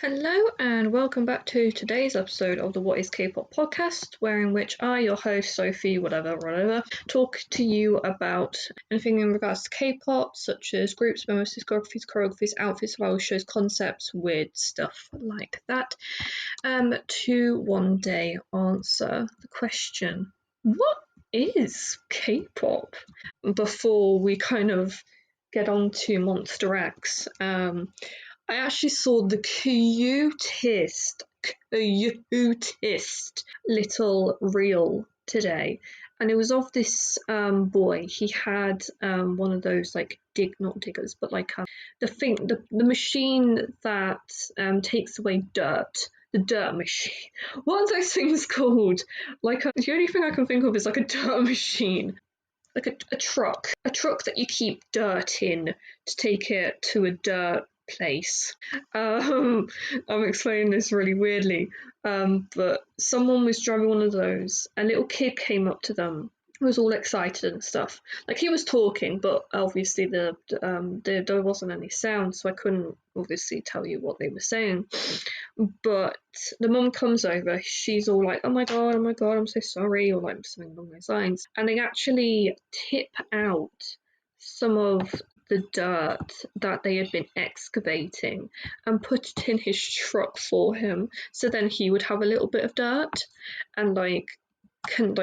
Hello and welcome back to today's episode of the What is K-pop podcast, wherein which I, your host Sophie, whatever, talk to you about anything in regards to K-pop, such as groups, members, discographies, choreographies, outfits, style, shows, concepts, weird stuff like that. To one day answer the question, what is K-pop? Before we kind of get on to Monsta X, I actually saw the cutest little reel today, and it was of this boy. He had one of those like not diggers, but like the machine that takes away dirt. The dirt machine. What are those things called? The only thing I can think of is like a dirt machine. Like a truck that you keep dirt in to take it to a dirt place. I'm explaining this really weirdly, but someone was driving one of those. A little kid came up to them, was all excited and stuff. Like he was talking, but obviously there wasn't any sound, so I couldn't obviously tell you what they were saying. But the mum comes over, she's all like, oh my god, I'm so sorry, or like something along those lines. And they actually tip out some of the dirt that they had been excavating and put it in his truck for him, so then he would have a little bit of dirt and can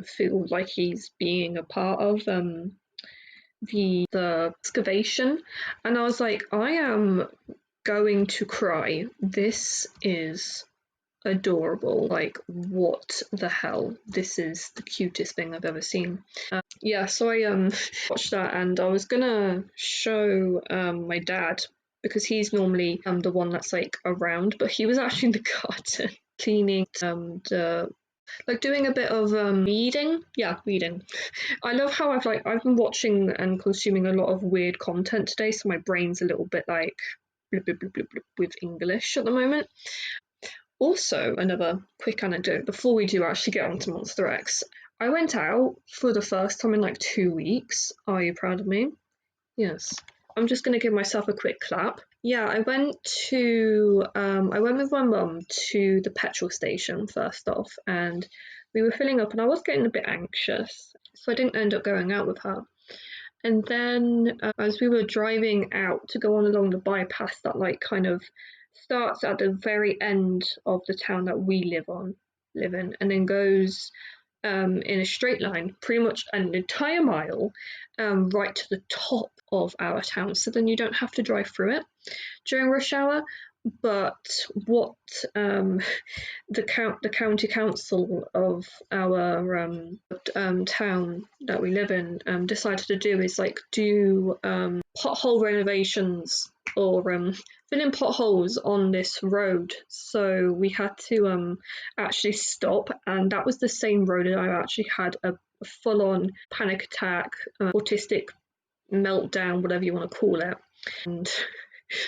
feel like he's being a part of the excavation. And I was like, I am going to cry. This is adorable. Like, what the hell? This is the cutest thing I've ever seen. So I watched that, and I was gonna show my dad, because he's normally the one that's like around, but he was actually in the garden cleaning doing a bit of reading. I love how I've been watching and consuming a lot of weird content today, so my brain's a little bit like blip, blip, blip, blip, blip with English at the moment. Also, another quick anecdote before we do actually get on to Monsta X. I went out for the first time in like 2 weeks. Are you proud of me? Yes. I'm just going to give myself a quick clap. Yeah, I went with my mum to the petrol station first off, and we were filling up, and I was getting a bit anxious, so I didn't end up going out with her. And then as we were driving out to go on along the bypass that like kind of starts at the very end of the town that we live in, and then goes in a straight line, pretty much an entire mile, right to the top of our town. So then you don't have to drive through it during rush hour. But what the county council of our town that we live in decided to do is like do pothole renovations, or fill in potholes on this road. So we had to actually stop, and that was the same road that I actually had a full-on panic attack, autistic meltdown, whatever you want to call it. And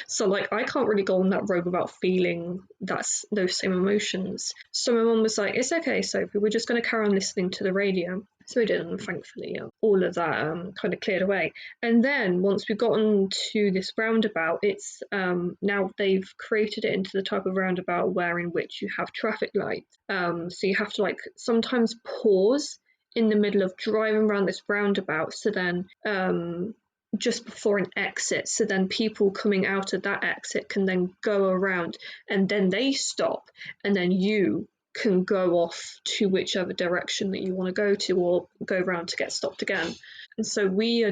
so like I can't really go on that road without feeling those same emotions. So my mum was like, it's okay, Sophie, we're just going to carry on listening to the radio. So we did, and thankfully all of that kind of cleared away. And then once we got onto this roundabout, it's now they've created it into the type of roundabout in which you have traffic lights. So you have to like sometimes pause in the middle of driving around this roundabout, so then just before an exit, so then people coming out of that exit can then go around, and then they stop, and then you can go off to whichever direction that you want to go to, or go around to get stopped again. And so we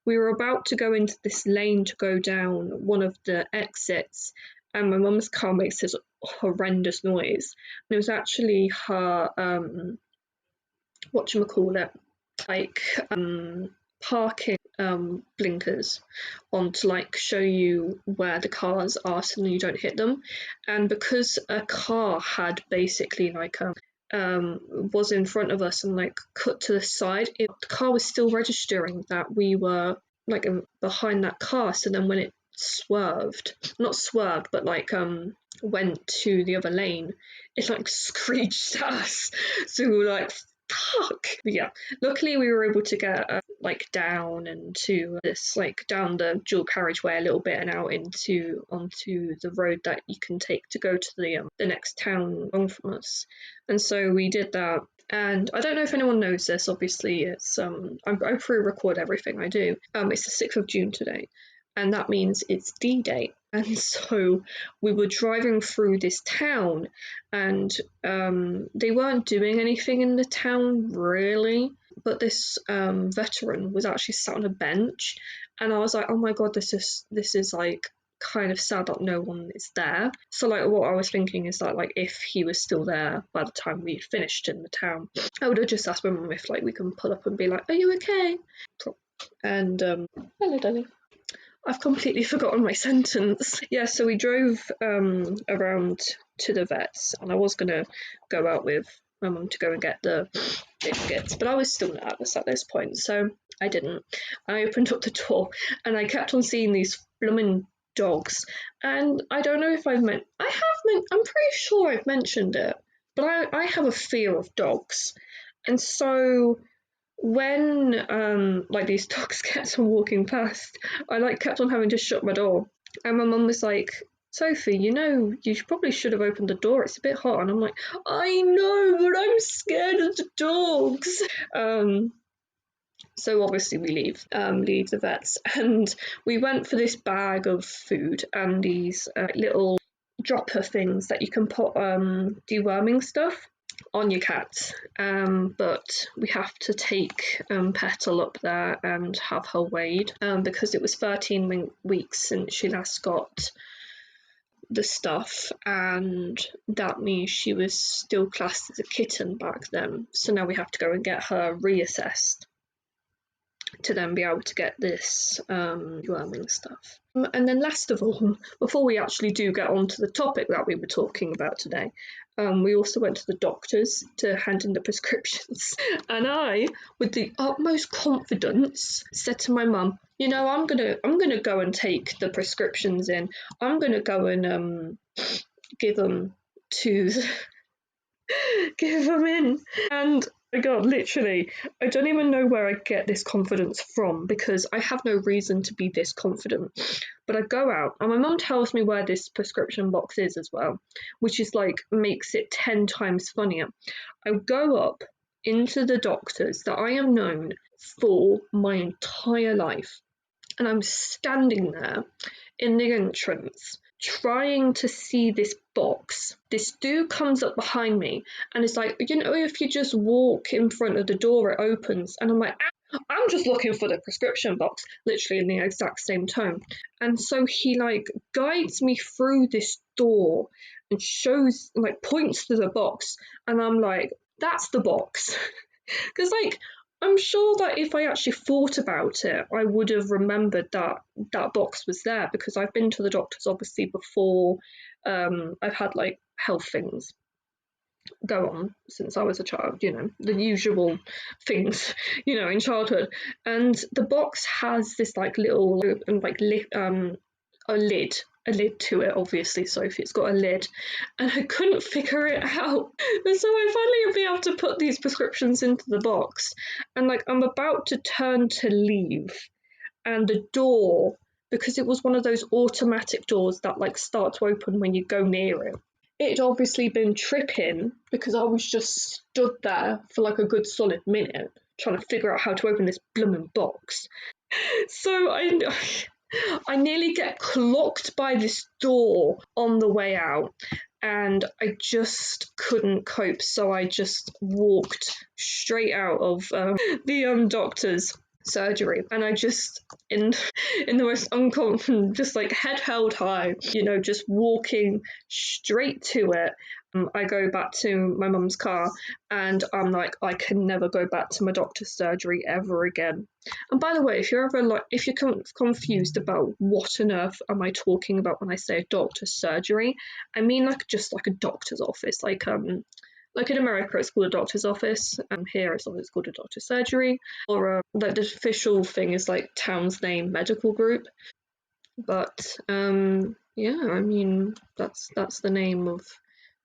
were about to go into this lane to go down one of the exits, and my mum's car makes this horrendous noise, and it was actually her parking blinkers on to like show you where the cars are, so then you don't hit them. And because a car had basically like was in front of us and like cut to the side, the car was still registering that we were like behind that car. So then when it not swerved, but like went to the other lane, it like screeched at us. So we were like, fuck. But yeah, luckily we were able to get like down and to this like down the dual carriageway a little bit and out onto the road that you can take to go to the next town along from us. And so we did that. And I don't know if anyone knows this. Obviously, it's I pre-record everything I do. It's the 6th of June today, and that means it's D-Day. And so we were driving through this town, and they weren't doing anything in the town really, but this veteran was actually sat on a bench, and I was like, oh my god, this is like kind of sad that no one is there. So like what I was thinking is that like if he was still there by the time we finished in the town, I would have just asked my mum if like we can pull up and be like, are you okay? And hello darling, I've completely forgotten my sentence. Yeah, so we drove around to the vets, and I was gonna go out with my mum to go and get the biscuits, but I was still nervous at this point, so I didn't. I opened up the door, and I kept on seeing these blooming dogs, and I don't know if I'm pretty sure I've mentioned it, but I have a fear of dogs, and so when like these dogs kept on walking past, I like kept on having to shut my door, and my mum was like, Sophie, you know, you probably should have opened the door, it's a bit hot. And I'm like, I know, but I'm scared of the dogs. So obviously we leave the vets, and we went for this bag of food and these little dropper things that you can put deworming stuff on your cat, but we have to take Petal up there and have her weighed because it was 13 weeks since she last got the stuff, and that means she was still classed as a kitten back then, so now we have to go and get her reassessed to then be able to get this deworming stuff. And then last of all, before we actually do get on to the topic that we were talking about today, we also went to the doctors to hand in the prescriptions. And I, with the utmost confidence, said to my mum, you know, I'm gonna go and take the prescriptions in. I'm gonna go and give them in. And my god, literally, I don't even know where I get this confidence from, because I have no reason to be this confident. But I go out, and my mum tells me where this prescription box is as well, which is like makes it 10 times funnier. I go up into the doctors that I am known for my entire life, and I'm standing there in the entrance trying to see this box. This dude comes up behind me and is like, you know, if you just walk in front of the door, it opens. And I'm like, I'm just looking for the prescription box, literally in the exact same tone. And so he like guides me through this door and shows, like, points to the box, and I'm like, that's the box. Because like I'm sure that if I actually thought about it, I would have remembered that that box was there, because I've been to the doctors obviously before. I've had like health things go on since I was a child, you know, the usual things, you know, in childhood. And the box has this like little and like a lid to it, obviously, Sophie. It's got a lid, and I couldn't figure it out. And so I finally be able to put these prescriptions into the box, and like I'm about to turn to leave, and the door, because it was one of those automatic doors that like start to open when you go near it, it'd obviously been tripping because I was just stood there for like a good solid minute trying to figure out how to open this blooming box. So I nearly get clocked by this door on the way out, and I just couldn't cope, so I just walked straight out of the doctor's surgery, and I just in the most unconfident, just like head held high, you know, just walking straight to it. I go back to my mum's car, and I'm like, I can never go back to my doctor's surgery ever again. And by the way, if you're ever like, if you're confused about what on earth am I talking about when I say a doctor's surgery, I mean like just like a doctor's office, like in America it's called a doctor's office, and here it's always called a doctor's surgery, or like the official thing is like town's name medical group. But yeah, I mean that's the name of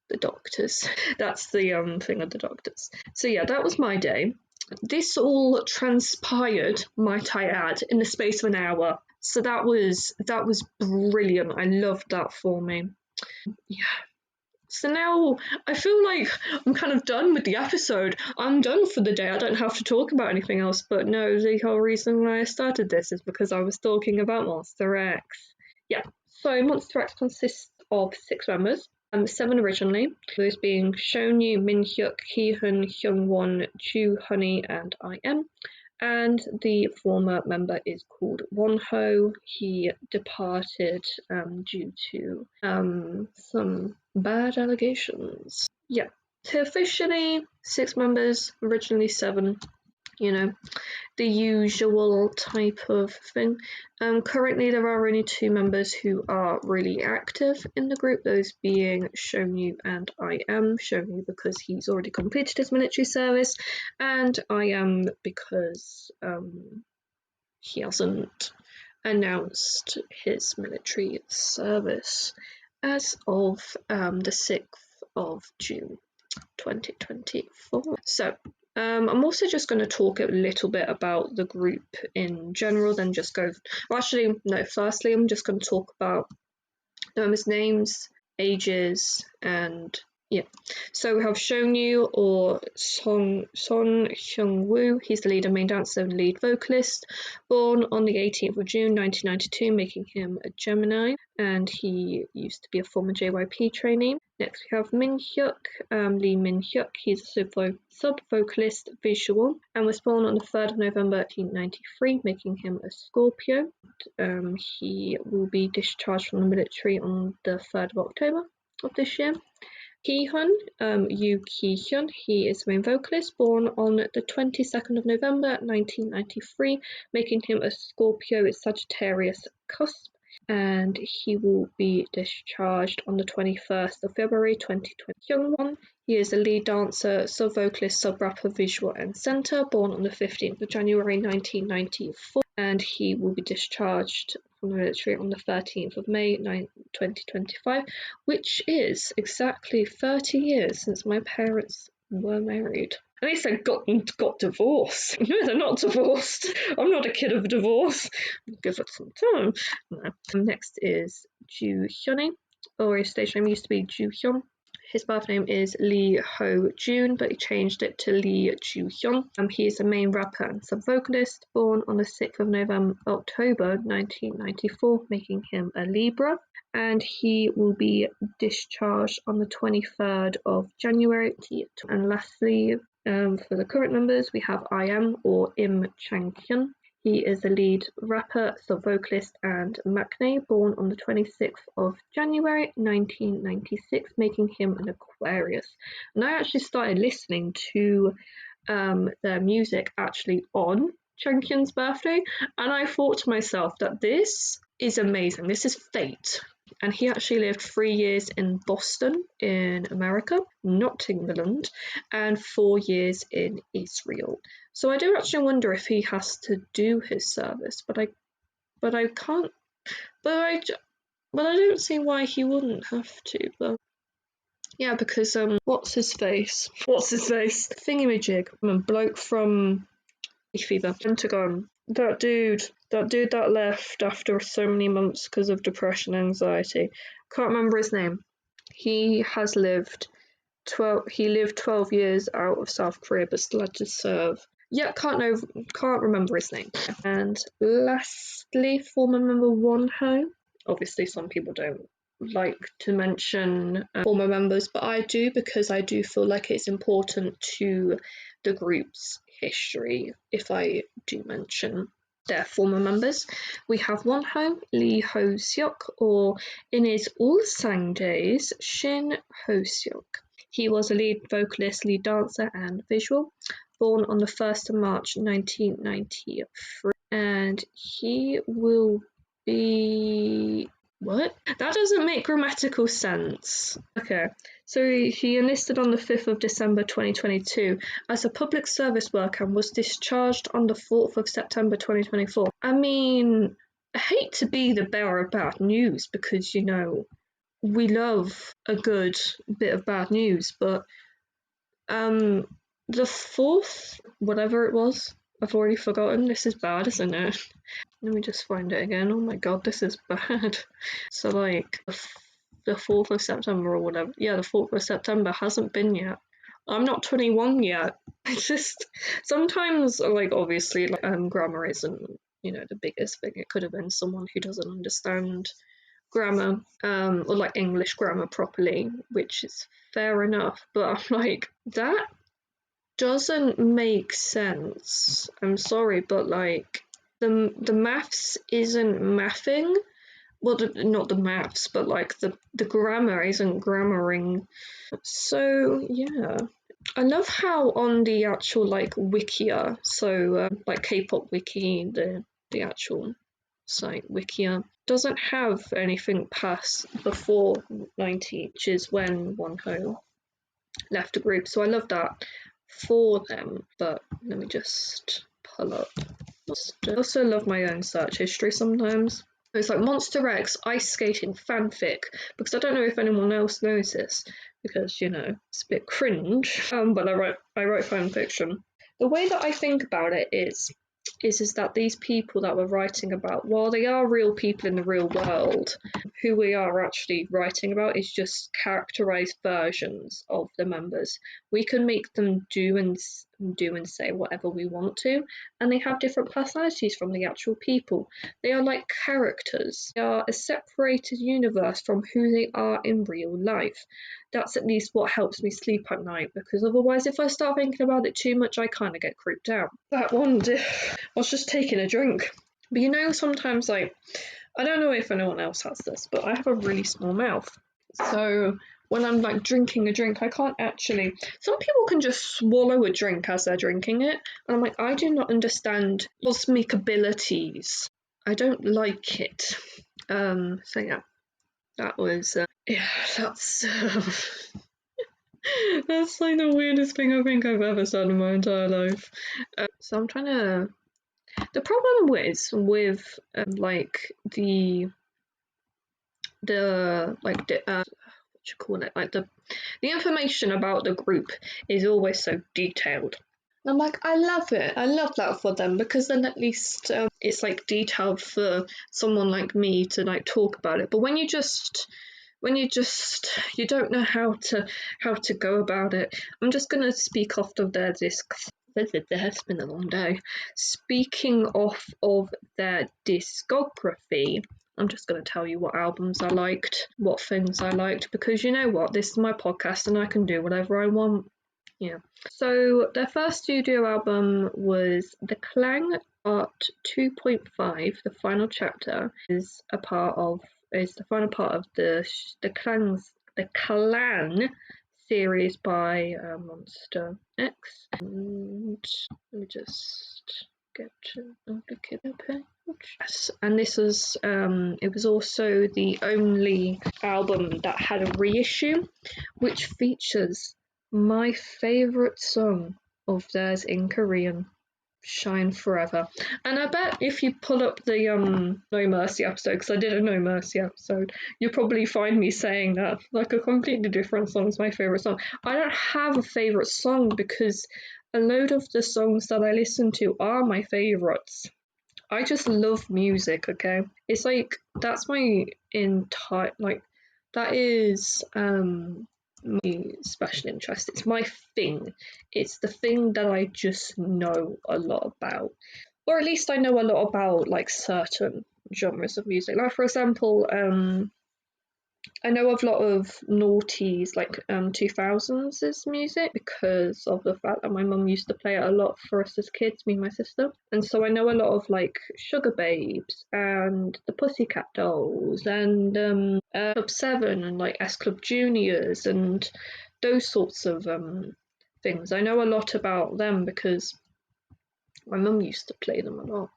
the doctors. That's the thing of the doctors. So yeah, that was my day. this all transpired, might I add, in the space of an hour. So that was brilliant. I loved that for me. Yeah. So now I feel like I'm kind of done with the episode. I'm done for the day. I don't have to talk about anything else. But no, the whole reason why I started this is because I was talking about Monster X. Yeah. So Monster X consists of 6 members. 7 originally, those being Shonyu, Minhyuk, Heehyun, Hyungwon, Ju, Honey, and I.M. And the former member is called Wonho. He departed due to some bad allegations. Yeah. So officially 6 members, originally 7. You know, the usual type of thing. Currently, there are only 2 members who are really active in the group, those being Shonyu and I.M. Shonyu because he's already completed his military service, and I.M. because he hasn't announced his military service as of the 6th of June 2024. So, I'm also just going to talk a little bit about the group in general, then just go. Well, actually, no, firstly, I'm just going to talk about the members' names, ages, and yeah. So we have Shonyu or Son Hyung-woo. He's the leader, main dancer, and lead vocalist. Born on the 18th of June 1992, making him a Gemini, and he used to be a former JYP trainee. Next we have Minhyuk, Lee Minhyuk. He's a sub-vocalist visual, and was born on the 3rd of November 1993, making him a Scorpio. He will be discharged from the military on the 3rd of October of this year. Heehyun, Yoo Ki-hyun, he is the main vocalist, born on the 22nd of November 1993, making him a Scorpio Sagittarius cusp, and he will be discharged on the 21st of February 2020. Hyungwon, he is a lead dancer, sub-vocalist, sub-rapper, visual and center, born on the 15th of January 1994, and he will be discharged from the military on the 13th of May 2025, which is exactly 30 years since my parents were married. At least they got divorced. No, they're not divorced. I'm not a kid of divorce. Give it some time. No. Next is Ju Hyunhee, or his stage name used to be Ju Hyun. His birth name is Lee Ho Jun, but he changed it to Lee Ju Hyun. He is a main rapper and sub-vocalist, born on the 6th of October 1994, making him a Libra. And he will be discharged on the 23rd of January. And lastly, for the current members, we have I.M. or Im Chang-hyun. He is a lead rapper, sub-vocalist, and maknae, born on the 26th of January 1996, making him an Aquarius. And I actually started listening to their music actually on Chang-hyun's birthday, and I thought to myself that this is amazing. This is fate. And he actually lived 3 years in Boston in America, not England, and 4 years in Israel. So I do actually wonder if he has to do his service, but I can't, but I don't see why he wouldn't have to. But yeah, because what's his face? Thingamajig, a bloke from Fever, Pentagon. That dude that left after so many months because of depression and anxiety. Can't remember his name. He lived 12 years out of South Korea, but still had to serve. Yeah, can't remember his name. And lastly, former member Wonho. Obviously, some people don't like to mention former members, but I do, because I do feel like it's important to the group's history if I do mention their former members. We have Wonho, Lee Ho-seok, or in his Ulsan days, Shin Ho-seok. He was a lead vocalist, lead dancer, and visual, born on the 1st of March 1993, and he will be... What? That doesn't make grammatical sense. Okay, so he enlisted on the 5th of December 2022 as a public service worker and was discharged on the 4th of September 2024. I mean, I hate to be the bearer of bad news because, you know, we love a good bit of bad news, but the fourth, whatever it was, I've already forgotten. This is bad, isn't it? Let me just find it again. Oh my god, this is bad. So, like, the 4th of September or whatever. Yeah, the 4th of September hasn't been yet. I'm not 21 yet. It's just, sometimes, like, obviously, like, grammar isn't, the biggest thing. It could have been someone who doesn't understand grammar, or like English grammar properly, which is fair enough. But I'm like, that doesn't make sense. I'm sorry, but like, the maths isn't mathing. Well, not the maths, but like the grammar isn't grammaring. So yeah, I love how on the actual like Wikia, so like K-pop wiki, the actual site Wikia doesn't have anything past before 90, which is when Wonho left the group. So I love that for them. But let me just pull up. I also love my own search history sometimes. It's like Monster X ice skating fanfic, because I don't know if anyone else knows this, because it's a bit cringe. But I wrote fan fiction. The way that I think about it is that these people that we're writing about, while they are real people in the real world, who we are actually writing about is just characterized versions of the members. We can make them do and say whatever we want to, and they have different personalities from the actual people. They are like characters. They are a separated universe from who they are in real life. That's at least what helps me sleep at night, because otherwise if I start thinking about it too much, I kind of get creeped out. That one day, I was just taking a drink. But sometimes, like, I don't know if anyone else has this, but I have a really small mouth. So when I'm like drinking a drink, I can't actually. Some people can just swallow a drink as they're drinking it, and I'm like, I do not understand cosmic abilities. I don't like it. So yeah, that was that's that's like the weirdest thing I think I've ever said in my entire life. So I'm trying to. The problem with like the what you call it, like the information about the group is always so detailed. And I'm like, I love it. I love that for them, because then at least it's like detailed for someone like me to like talk about it. But when you don't know how to go about it. I'm just gonna speak off of their disc. It's been a long day. Speaking off of their discography, I'm just going to tell you what albums I liked, what things I liked, because you know what, this is my podcast and I can do whatever I want. Yeah. So their first studio album was The Clang Part 2.5. The final chapter is the final part of the Clan series by Monsta X. And let me just get to look at the page. Yes, and this was it was also the only album that had a reissue, which features my favourite song of theirs in Korean, Shine Forever. And I bet if you pull up the No Mercy episode, because I did a No Mercy episode, you'll probably find me saying that like a completely different song is my favourite song. I don't have a favourite song, because a load of the songs that I listen to are my favourites. I just love music, okay? It's like, that's my entire, like, that is my special interest. It's my thing. It's the thing that I just know a lot about. Or at least I know a lot about, like, certain genres of music. Like, for example, I know a lot of noughties, like 2000s music, because of the fact that my mum used to play it a lot for us as kids, me and my sister. And so I know a lot of like Sugar Babes and the Pussycat Dolls and Club 7 and like S Club Juniors and those sorts of things. I know a lot about them because my mum used to play them a lot,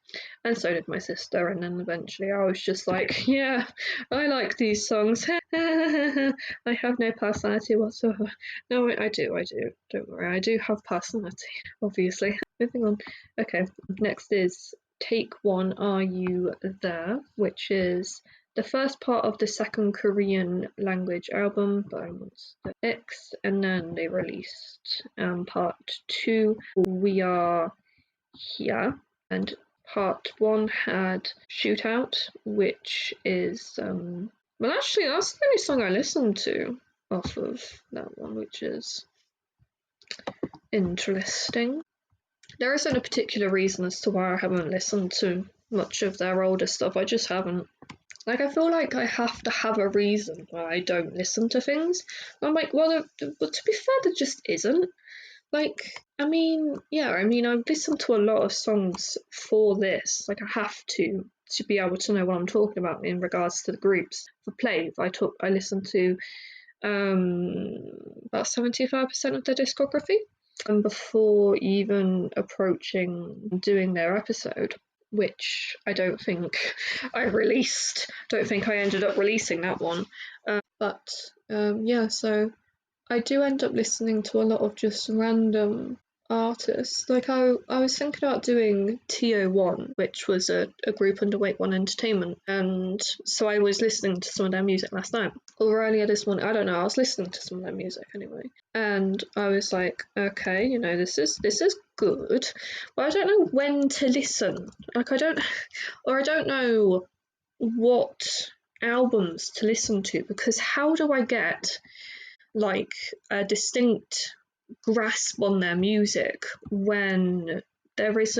and so did my sister, and then eventually I was just like, yeah, I like these songs. I have no personality whatsoever. No, I do, don't worry, I do have personality, obviously. Moving on. Okay, next is Take One, Are You There, which is the first part of the second Korean language album by Monsta X, and then they released part 2, We Are Here, and part 1 had Shootout, which is well, actually that's the only song I listened to off of that one, which is interesting. There isn't a particular reason as to why I haven't listened to much of their older stuff. I just haven't. Like, I feel like I have to have a reason why I don't listen to things. I'm like, well, to be fair, there just isn't. Like, I mean, yeah, I mean, I've listened to a lot of songs for this. Like, I have to be able to know what I'm talking about in regards to the groups. For Plave, I listened to about 75% of their discography, and before even approaching doing their episode, which I don't think I released. Don't think I ended up releasing that one. But yeah, so I do end up listening to a lot of just random artists. Like, I was thinking about doing TO1, which was a group under Wake One Entertainment, and so I was listening to some of their music last night or earlier this morning. I don't know, I was listening to some of their music anyway, and I was like, okay, you know, this is good, but I don't know when to listen. Like, I don't know what albums to listen to, because how do I get like a distinct grasp on their music when there's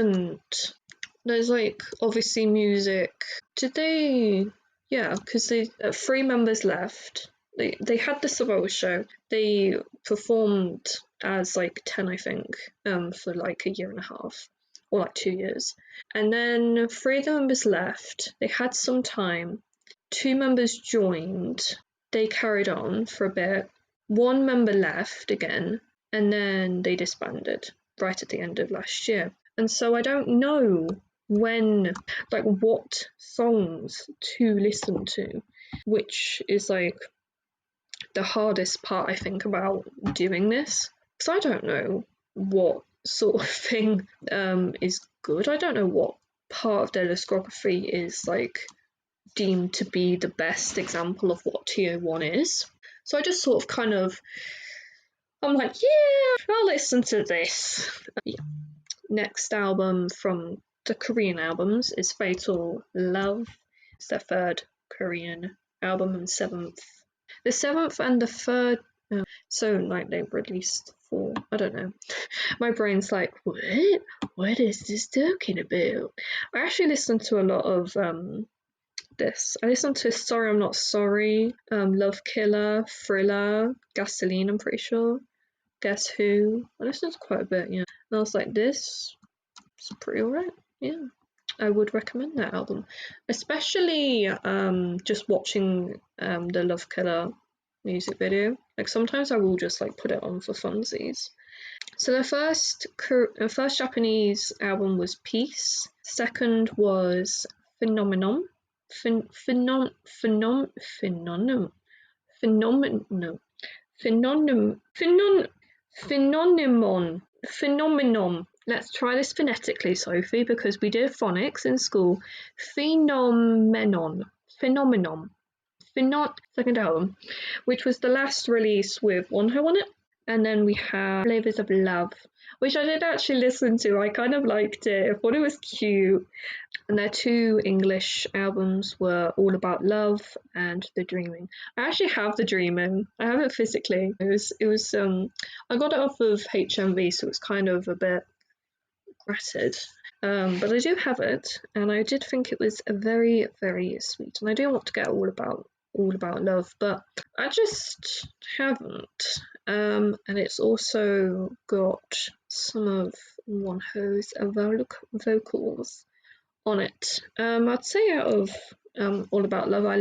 like obviously music. Did they? Yeah, because they 3 members left. They had the Savoy show. They performed as like 10, I think, for like a year and a half or like 2 years, and then 3 of the members left. They had some time. 2 members joined. They carried on for a bit. 1 member left again, and then they disbanded right at the end of last year. And so I don't know what songs to listen to, which is like the hardest part, I think, about doing this. Because I don't know what sort of thing is good. I don't know what part of their discography is like deemed to be the best example of what TO1 is. So I just sort of I'm like, yeah, I'll listen to this. Yeah. Next album from the Korean albums is Fatal Love. It's their 3rd Korean album and 7th. The 7th and the 3rd, so like they released 4, I don't know. My brain's like, what is this talking about? I actually listened to a lot of this. I listened to Sorry I'm Not Sorry, Love Killer, Thriller, Gasoline, I'm pretty sure, Guess Who. I listened to quite a bit, yeah. And I was like, this is pretty alright, yeah. I would recommend that album. Especially just watching the Love Killer music video. Like, sometimes I will just like put it on for funsies. So the first Japanese album was Peace. Second was Phenomenon. Phenomenon. Let's try this phonetically, Sophie, because we did phonics in school. Phenomenon. Second album, which was the last release with Wonho on it. And then we have Flavors of Love, which I did actually listen to. I kind of liked it. I thought it was cute. And their 2 English albums were All About Love and The Dreaming. I actually have The Dreaming. I have it physically. It was I got it off of HMV, so it's kind of a bit gratted. But I do have it, and I did think it was very, very sweet. And I do want to get all about love, but I just haven't. And it's also got some of Wonho's vocals on it. I'd say out of All About Love, I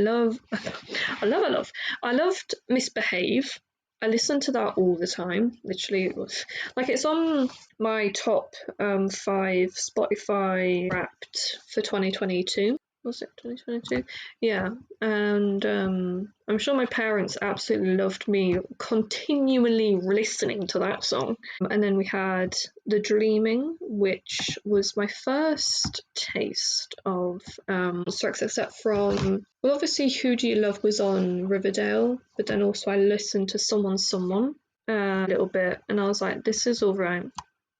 loved Misbehave. I listened to that all the time. Literally, it was like it's on my top 5 Spotify Wrapped for 2022. Was it 2022? Yeah, and I'm sure my parents absolutely loved me continually listening to that song. And then we had The Dreaming, which was my first taste of tracks, except from, well, obviously Who Do You Love was on Riverdale, but then also I listened to Someone a little bit, and I was like, this is alright.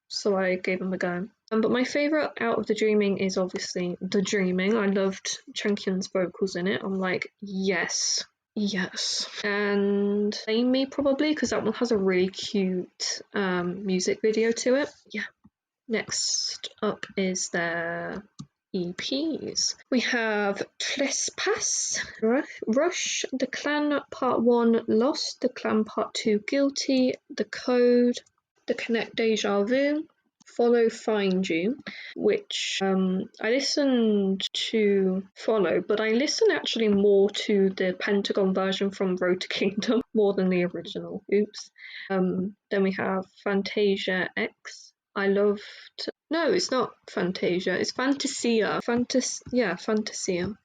So I gave them a go. But my favourite out of The Dreaming is obviously The Dreaming. I loved Chankyan's vocals in it. I'm like, yes, yes. And Amy probably, because that one has a really cute music video to it. Yeah. Next up is their EPs. We have Trespass, Rush, The Clan Part 1 Lost, The Clan Part 2 Guilty, The Code, The Connect Deja Vu, Follow Find You, which I listened to Follow, but I listened actually more to the Pentagon version from Road to Kingdom more than the original. Oops. Then we have Fantasia X. I loved. No, it's not Fantasia. It's Fantasia. Fantasia. Fantasia.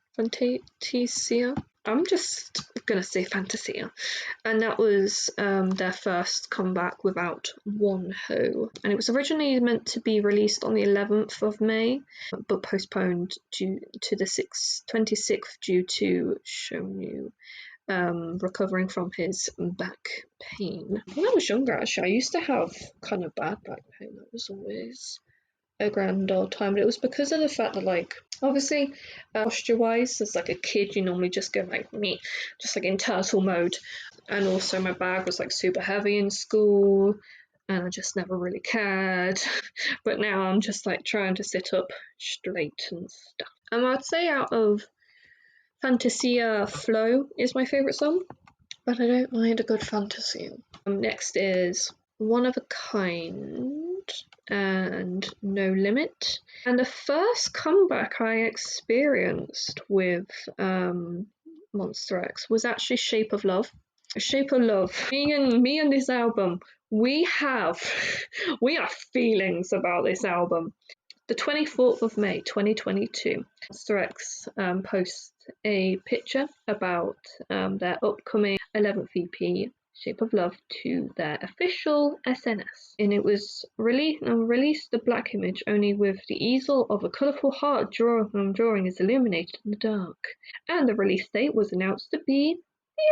I'm just gonna say Fantasia. And that was their first comeback without One Ho. And it was originally meant to be released on the 11th of May, but postponed due to the 26th due to Shonu recovering from his back pain. When I was younger, actually, I used to have kind of bad back pain. That was always a grand old time, but it was because of the fact that, like, obviously posture wise, as like a kid you normally just go like me, just like in turtle mode, and also my bag was like super heavy in school and I just never really cared. But now I'm just like trying to sit up straight and stuff. And I'd say out of Fantasia, Flow is my favourite song, but I don't mind a good Fantasia. Next is One of a Kind and No Limit. And the first comeback I experienced with Monsta X was actually Shape of Love. Shape of Love. Me and this album, we have feelings about this album. The 24th of May 2022, Monsta X posts a picture about their upcoming 11th EP, Shape of Love, to their official SNS. And it was released the black image only with the easel of a colourful heart drawing is illuminated in the dark. And the release date was announced to be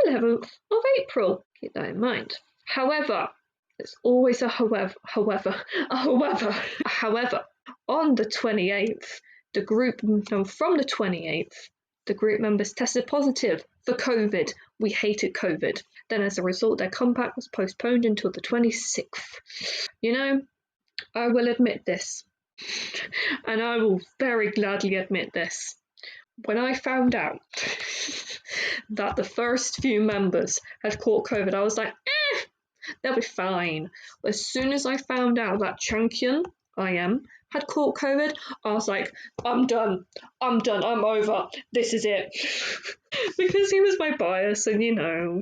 the 11th of April. Keep that in mind. However, there's always a however. On the 28th, from the 28th, the group members tested positive for COVID. We hated COVID. Then as a result, their comeback was postponed until the 26th. You know, I will admit this, and I will very gladly admit this. When I found out that the first few members had caught COVID, I was like, they'll be fine. As soon as I found out that Chankyan, had caught COVID, I was like, I'm done, I'm over, this is it. Because he was my bias, and you know,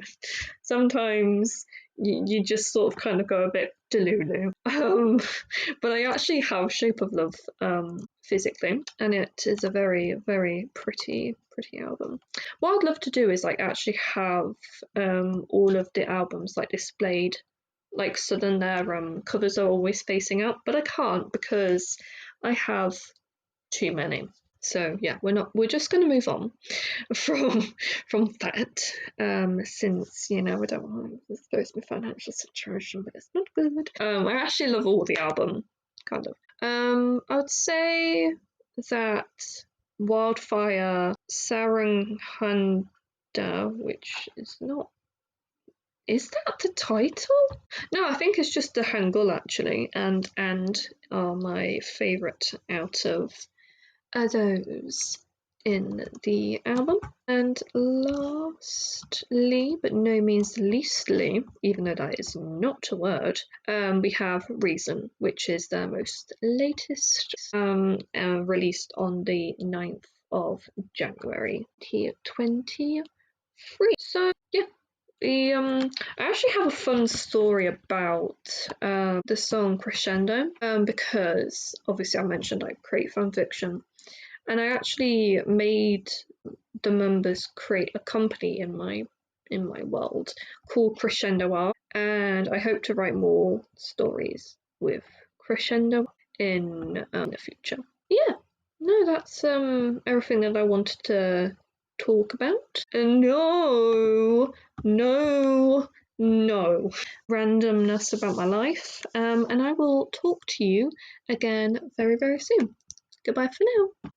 sometimes you just sort of kind of go a bit delulu. But I actually have Shape of Love physically, and it is a very, very pretty album. What I'd love to do is like actually have all of the albums like displayed, like, so then their covers are always facing up, but I can't because I have too many. So yeah, we're just going to move on from that, since, you know, I don't want to expose my financial situation, but it's not good. I actually love all the album, kind of. I would say that Wildfire Saranghanda, which is not. Is that the title? No, I think it's just the Hangul actually, and are my favourite out of those in the album. And lastly, but no means leastly, even though that is not a word, we have Reason, which is their most latest, released on the 9th of January 2023. So yeah. I actually have a fun story about the song Crescendo, because obviously I mentioned I create fan fiction, and I actually made the members create a company in my world called Crescendo Art, and I hope to write more stories with Crescendo in the future. Yeah, no, that's everything that I wanted to talk about. No, no, no randomness about my life. And I will talk to you again very, very soon. Goodbye for now.